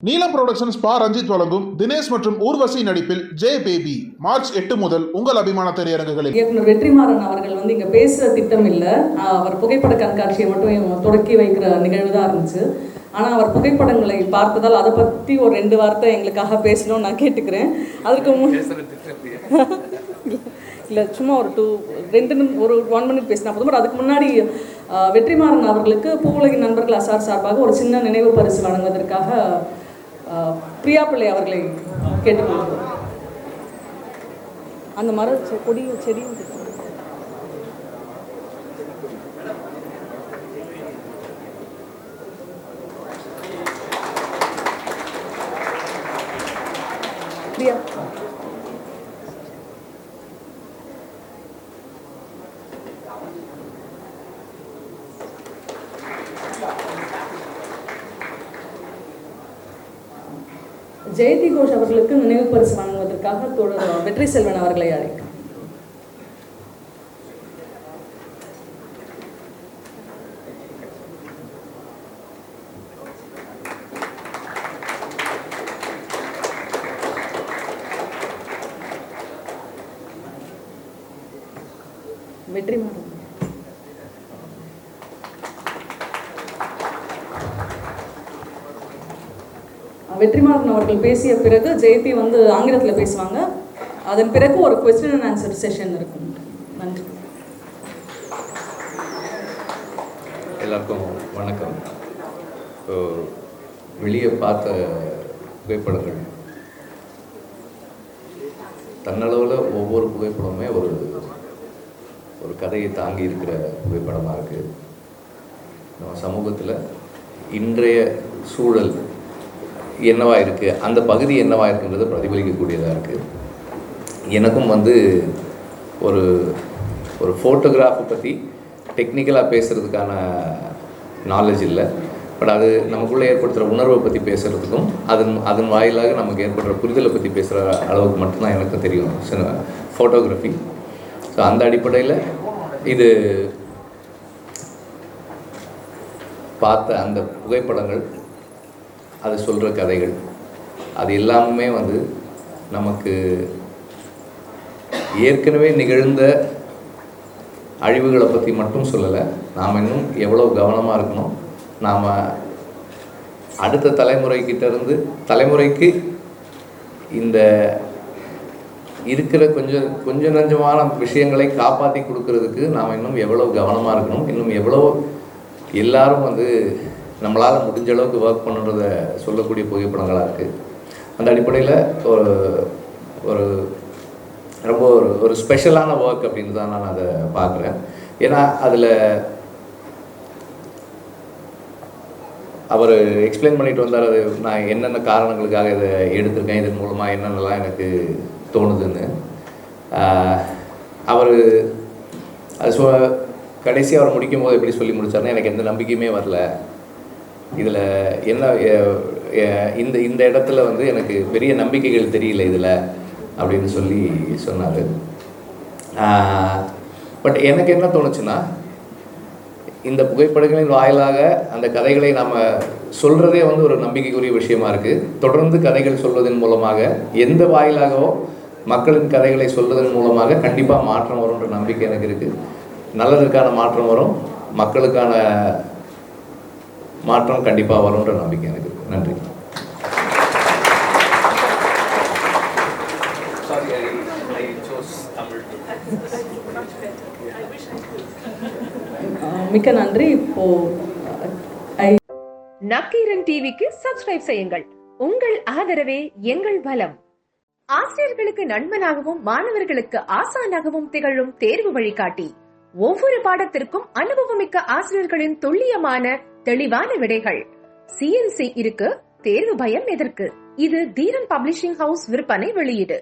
நீலம் புரொடக்ஷன்ஸ் பா ரஞ்சித் வழங்கும் தினேஷ் மற்றும் ஊர்வசி நடிப்பில் ஜே பேபி மார்ச் 8 முதல் உங்கள் அபிமான திரையரங்குகளில். இயக்குனர் வெற்றிமாறன் அவர்கள் இங்க பேசுற திட்டம் இல்லை, அவர் புகைப்பட கண்காட்சியை மட்டும் தொடக்கி வைக்கிற நிகழ்வு தான் இருந்துச்சு. ஆனால் அவர் புகைப்படங்களை பார்த்ததால் அதை பற்றி ஒரு 2 வார்த்தை எங்களுக்காக பேசணும்னு நான் கேட்டுக்கிறேன். அதுக்கு இல்லை, சும்மா ஒரு 1 மினிட் பேசினா போதும். பட் அதுக்கு முன்னாடி வெற்றிமாறன் அவர்களுக்கு பூவுலகின் நண்பர்கள் அசார் சார்பாக ஒரு சின்ன நினைவு பரிசு வழங்குவதற்காக பிரியா பிள்ளை அவர்களை கேட்டுக்கொள்கிறோம். அந்த செடியும் பிரியா ஜெயதி கோஷ் அவர்களுக்கு நினைவு பரிசு வழங்குவதற்காக வெற்றி செல்வன் அவர்களை அழைக்கிறேன். வெற்றிமாறன் வெற்றிமாறன் அவர்கள் பேசிய பிறகு ஜெயதி ஆங்கிலத்தில் பேசுவாங்க. அதன் பிறகு ஒரு கொஸ்டின் அண்ட் ஆன்சர் செஷன் இருக்கும். நன்றி. எல்லாருக்கும் வணக்கம். வெளியே பார்த்த புகைப்படங்கள் தன்னளவில் ஒவ்வொரு புகைப்படமே ஒரு கதையை தாங்கி இருக்கிற புகைப்படமாக இருக்குது. நம்ம சமூகத்தில் இன்றைய சூழல் என்னவா இருக்குது, அந்த பகுதி என்னவா இருக்குன்றதை பிரதிபலிக்கக்கூடியதாக இருக்குது. எனக்கும் ஒரு ஃபோட்டோகிராஃபை பற்றி டெக்னிக்கலாக பேசுகிறதுக்கான நாலேஜ் இல்லை. பட் அது நமக்குள்ளே ஏற்படுத்துகிற உணர்வை பற்றி பேசுகிறதுக்கும் அதன் வாயிலாக நமக்கு ஏற்படுற புரிதலை பற்றி பேசுகிற அளவுக்கு மட்டும்தான் எனக்கு தெரியும் ஃபோட்டோகிராஃபி. ஸோ அந்த அடிப்படையில் இது பார்த்த அந்த புகைப்படங்கள், அது சொல்கிற கதைகள், அது எல்லாமே நமக்கு ஏற்கனவே நிகழ்ந்த அழிவுகளை பற்றி மட்டும் சொல்லலை. நாம் இன்னும் எவ்வளோ கவனமாக இருக்கணும், நாம் அடுத்த தலைமுறைக்கு இந்த இருக்கிற கொஞ்சம் நஞ்சமான விஷயங்களை காப்பாற்றி கொடுக்கறதுக்கு நாம் இன்னும் எவ்வளோ கவனமாக இருக்கணும், இன்னும் எவ்வளோ எல்லாரும் நம்மளால் முடிஞ்ச அளவுக்கு ஒர்க் பண்ணுறத சொல்லக்கூடிய புகைப்படங்களாக இருக்குது. அந்த அடிப்படையில் ஒரு ரொம்ப ஒரு ஸ்பெஷலான ஒர்க் அப்படின்னு தான் நான் அதை பார்க்குறேன். ஏன்னா அதில் அவர் எக்ஸ்பிளைன் பண்ணிட்டு வந்தார், அது நான் என்னென்ன காரணங்களுக்காக இதை எடுத்திருக்கேன், இதன் மூலமாக என்னென்னலாம் எனக்கு தோணுதுன்னு. அவர் அது கடைசி அவர் முடிக்கும் போது எப்படி சொல்லி முடித்தார்னா, எனக்கு எந்த நம்பிக்கையுமே வரல, இதில் என்ன இந்த இடத்துல எனக்கு பெரிய நம்பிக்கைகள் தெரியல இதில் அப்படின்னு சொல்லி சொன்னார். பட் எனக்கு என்ன தோணுச்சுன்னா, இந்த புகைப்படங்களின் வாயிலாக அந்த கதைகளை நாம் சொல்கிறதே ஒரு நம்பிக்கைக்குரிய விஷயமா இருக்குது. தொடர்ந்து கதைகள் சொல்வதன் மூலமாக எந்த வாயிலாகவோ மக்களின் கதைகளை சொல்வதன் மூலமாக கண்டிப்பாக மாற்றம் வரும்ன்ற நம்பிக்கை எனக்கு இருக்குது. நல்லதற்கான மாற்றம் வரும், மக்களுக்கான மாற்றம் கண்டிப்பாக வரும்ன்ற நம்பிக்கை எனக்கு. நன்றி. மிக்க நன்றி. இப்போ நக்கீரன் டிவிக்கு சப்ஸ்கிரைப் செய்யுங்கள். உங்கள் ஆதரவே எங்கள் பலம். ஆசிரியர்களுக்கு நண்பனாகவும் மாணவர்களுக்கு ஆசானாகவும் திகழும் தேர்வு வழிகாட்டி. ஒவ்வொரு பாடத்திற்கும் அனுபவமிக்க ஆசிரியர்களின் துல்லியமான தெளிவான விடைகள். CNC இருக்கு, தேர்வு பயம் எதற்கு? இது தீரன் பப்ளிஷிங் ஹவுஸ் விற்பனை வெளியீடு.